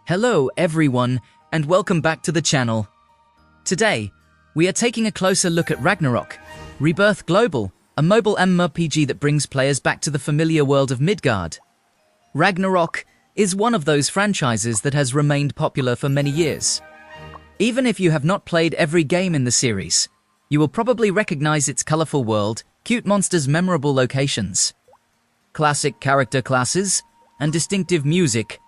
Hello everyone, and welcome back to the channel. Today, we are taking a closer look at Ragnarok Rebirth Global, a mobile MMORPG that brings players back to the familiar world of Midgard. Ragnarok is one of those franchises that has remained popular for many years. Even if you have not played every game in the series, you will probably recognize its colorful world, cute monsters, memorable locations, classic character classes, and distinctive music.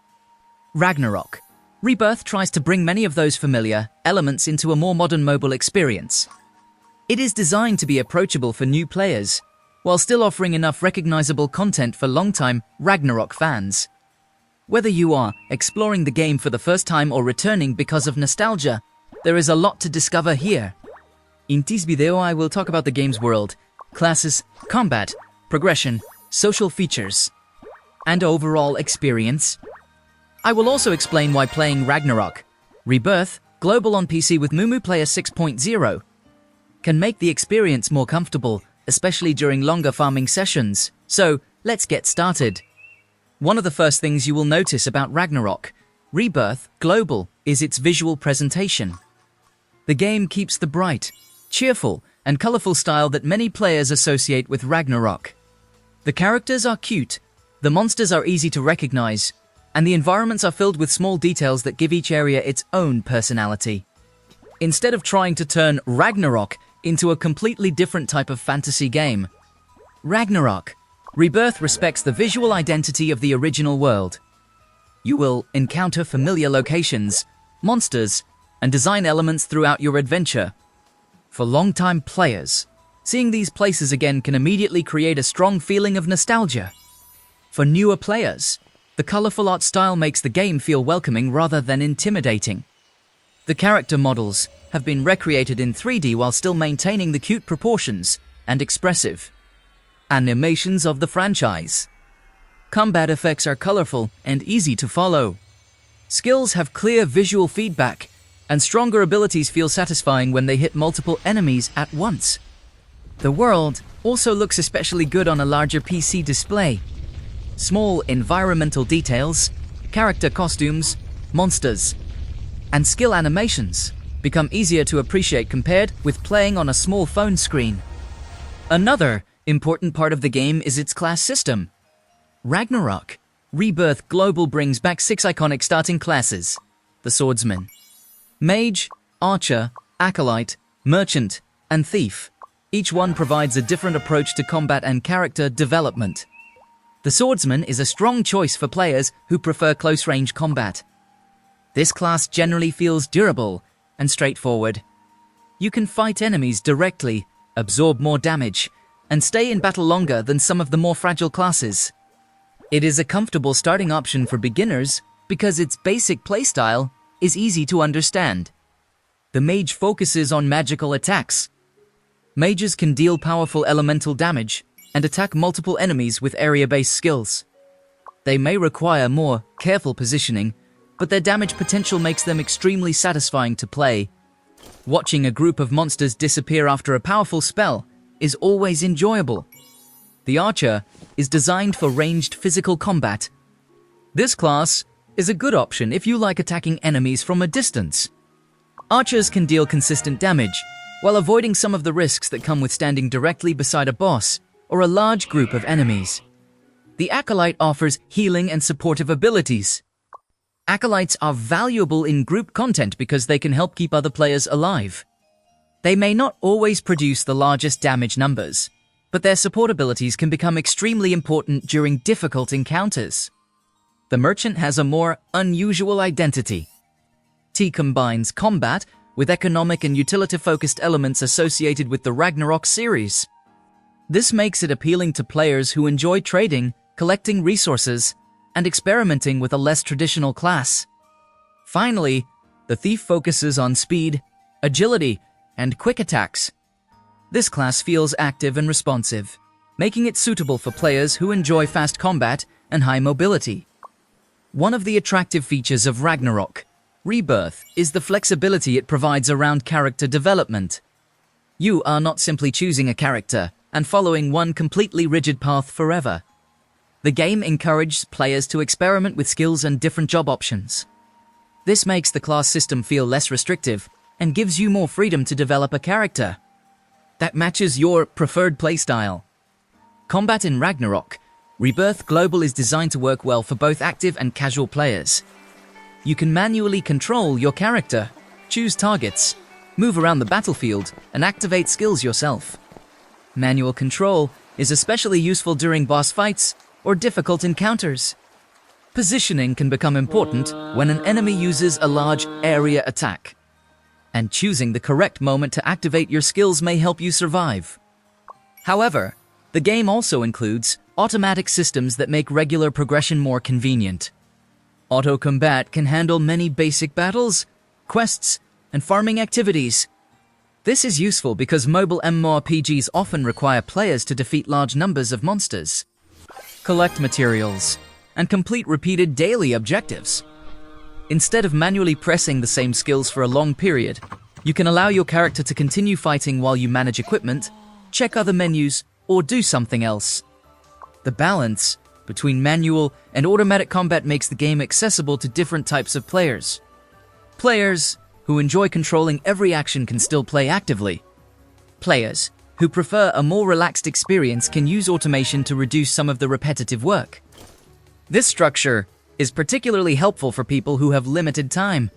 Ragnarok Rebirth tries to bring many of those familiar elements into a more modern mobile experience. It is designed to be approachable for new players, while still offering enough recognizable content for longtime Ragnarok fans. Whether you are exploring the game for the first time or returning because of nostalgia, there is a lot to discover here. In this video, I will talk about the game's world, classes, combat, progression, social features, and overall experience. I will also explain why playing Ragnarok Rebirth Global on PC with MuMu Player 6.0 can make the experience more comfortable, especially during longer farming sessions. So, let's get started. One of the first things you will notice about Ragnarok Rebirth Global is its visual presentation. The game keeps the bright, cheerful, and colorful style that many players associate with Ragnarok. The characters are cute, the monsters are easy to recognize, and the environments are filled with small details that give each area its own personality. Instead of trying to turn Ragnarok into a completely different type of fantasy game, Ragnarok Rebirth respects the visual identity of the original world. You will encounter familiar locations, monsters, and design elements throughout your adventure. For longtime players, seeing these places again can immediately create a strong feeling of nostalgia. For newer players, the colorful art style makes the game feel welcoming rather than intimidating. The character models have been recreated in 3D while still maintaining the cute proportions and expressive animations of the franchise. Combat effects are colorful and easy to follow. Skills have clear visual feedback, and stronger abilities feel satisfying when they hit multiple enemies at once. The world also looks especially good on a larger PC display. Small environmental details, character costumes, monsters, and skill animations become easier to appreciate compared with playing on a small phone screen. Another important part of the game is its class system. Ragnarok Rebirth Global brings back 6 iconic starting classes: the Swordsman, Mage, Archer, Acolyte, Merchant, and Thief. Each one provides a different approach to combat and character development. The Swordsman is a strong choice for players who prefer close-range combat. This class generally feels durable and straightforward. You can fight enemies directly, absorb more damage, and stay in battle longer than some of the more fragile classes. It is a comfortable starting option for beginners because its basic playstyle is easy to understand. The Mage focuses on magical attacks. Mages can deal powerful elemental damage and attack multiple enemies with area-based skills. They may require more careful positioning, but their damage potential makes them extremely satisfying to play. Watching a group of monsters disappear after a powerful spell is always enjoyable. The Archer is designed for ranged physical combat. This class is a good option if you like attacking enemies from a distance. Archers can deal consistent damage, while avoiding some of the risks that come with standing directly beside a boss or a large group of enemies. The Acolyte offers healing and supportive abilities. Acolytes are valuable in group content because they can help keep other players alive. They may not always produce the largest damage numbers, but their support abilities can become extremely important during difficult encounters. The Merchant has a more unusual identity. He combines combat with economic and utility-focused elements associated with the Ragnarok series. This makes it appealing to players who enjoy trading, collecting resources, and experimenting with a less traditional class. Finally, the Thief focuses on speed, agility, and quick attacks. This class feels active and responsive, making it suitable for players who enjoy fast combat and high mobility. One of the attractive features of Ragnarok Rebirth is the flexibility it provides around character development. You are not simply choosing a character and following one completely rigid path forever. The game encourages players to experiment with skills and different job options. This makes the class system feel less restrictive and gives you more freedom to develop a character that matches your preferred playstyle. Combat in Ragnarok Rebirth Global is designed to work well for both active and casual players. You can manually control your character, choose targets, move around the battlefield, and activate skills yourself. Manual control is especially useful during boss fights or difficult encounters. Positioning can become important when an enemy uses a large area attack, and choosing the correct moment to activate your skills may help you survive. However, the game also includes automatic systems that make regular progression more convenient. Auto combat can handle many basic battles, quests, and farming activities. This is useful because mobile MMORPGs often require players to defeat large numbers of monsters, collect materials, and complete repeated daily objectives. Instead of manually pressing the same skills for a long period, you can allow your character to continue fighting while you manage equipment, check other menus, or do something else. The balance between manual and automatic combat makes the game accessible to different types of players. Players who enjoy controlling every action can still play actively. Players who prefer a more relaxed experience can use automation to reduce some of the repetitive work. This structure is particularly helpful for people who have limited time.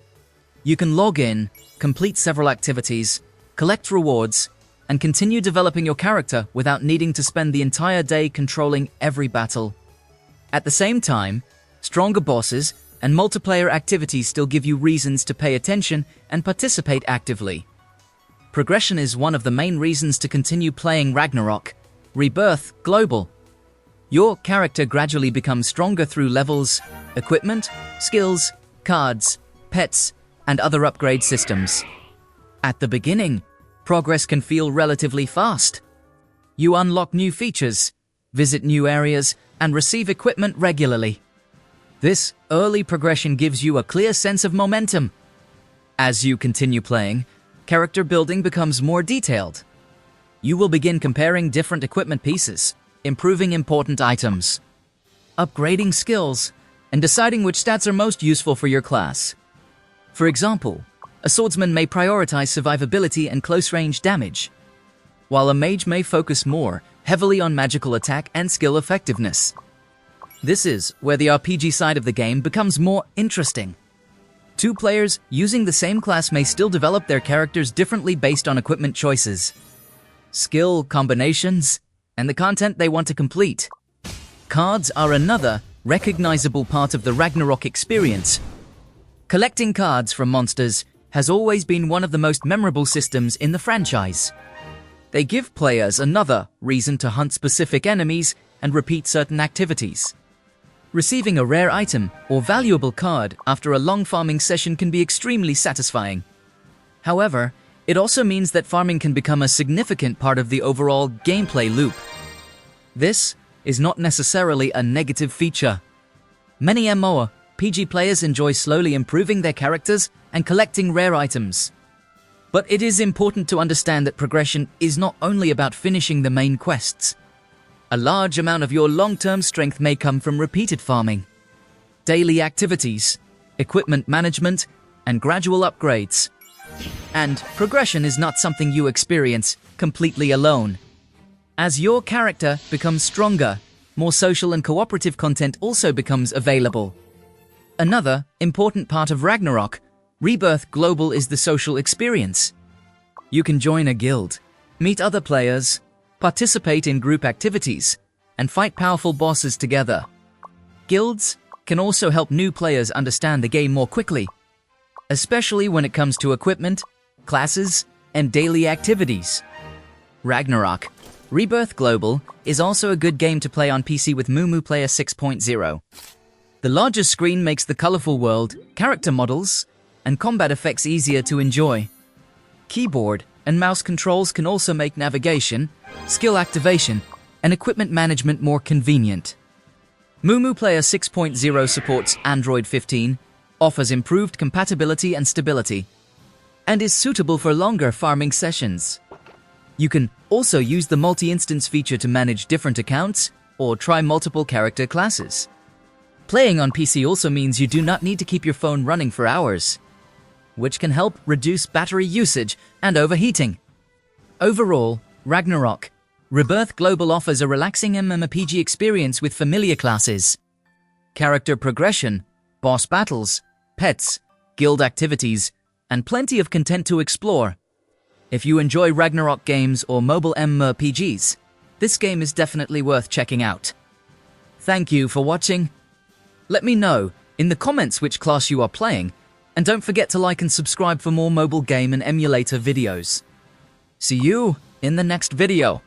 You can log in, complete several activities, collect rewards, and continue developing your character without needing to spend the entire day controlling every battle. At the same time, stronger bosses and multiplayer activities still give you reasons to pay attention and participate actively. Progression is one of the main reasons to continue playing Ragnarok Rebirth Global. Your character gradually becomes stronger through levels, equipment, skills, cards, pets, and other upgrade systems. At the beginning, progress can feel relatively fast. You unlock new features, visit new areas, and receive equipment regularly. This early progression gives you a clear sense of momentum. As you continue playing, character building becomes more detailed. You will begin comparing different equipment pieces, improving important items, upgrading skills, and deciding which stats are most useful for your class. For example, a swordsman may prioritize survivability and close-range damage, while a mage may focus more heavily on magical attack and skill effectiveness. This is where the RPG side of the game becomes more interesting. Two players using the same class may still develop their characters differently based on equipment choices, skill combinations, and the content they want to complete. Cards are another recognizable part of the Ragnarok experience. Collecting cards from monsters has always been one of the most memorable systems in the franchise. They give players another reason to hunt specific enemies and repeat certain activities. Receiving a rare item or valuable card after a long farming session can be extremely satisfying. However, it also means that farming can become a significant part of the overall gameplay loop. This is not necessarily a negative feature. Many MMORPG players enjoy slowly improving their characters and collecting rare items. But it is important to understand that progression is not only about finishing the main quests. A large amount of your long-term strength may come from repeated farming, daily activities, equipment management, and gradual upgrades. And progression is not something you experience completely alone. As your character becomes stronger, more social and cooperative content also becomes available. Another important part of Ragnarok Rebirth Global is the social experience. You can join a guild, meet other players, participate in group activities, and fight powerful bosses together. Guilds can also help new players understand the game more quickly, especially when it comes to equipment, classes, and daily activities. Ragnarok Rebirth Global is also a good game to play on PC with MuMu Player 6.0. The larger screen makes the colorful world, character models, and combat effects easier to enjoy. Keyboard and mouse controls can also make navigation, skill activation, and equipment management more convenient. MuMu Player 6.0 supports Android 15, offers improved compatibility and stability, and is suitable for longer farming sessions. You can also use the multi-instance feature to manage different accounts or try multiple character classes. Playing on PC also means you do not need to keep your phone running for hours, which can help reduce battery usage and overheating. Overall, Ragnarok Rebirth Global offers a relaxing MMORPG experience with familiar classes, character progression, boss battles, pets, guild activities, and plenty of content to explore. If you enjoy Ragnarok games or mobile MMORPGs, this game is definitely worth checking out. Thank you for watching. Let me know in the comments which class you are playing, and don't forget to like and subscribe for more mobile game and emulator videos. See you in the next video.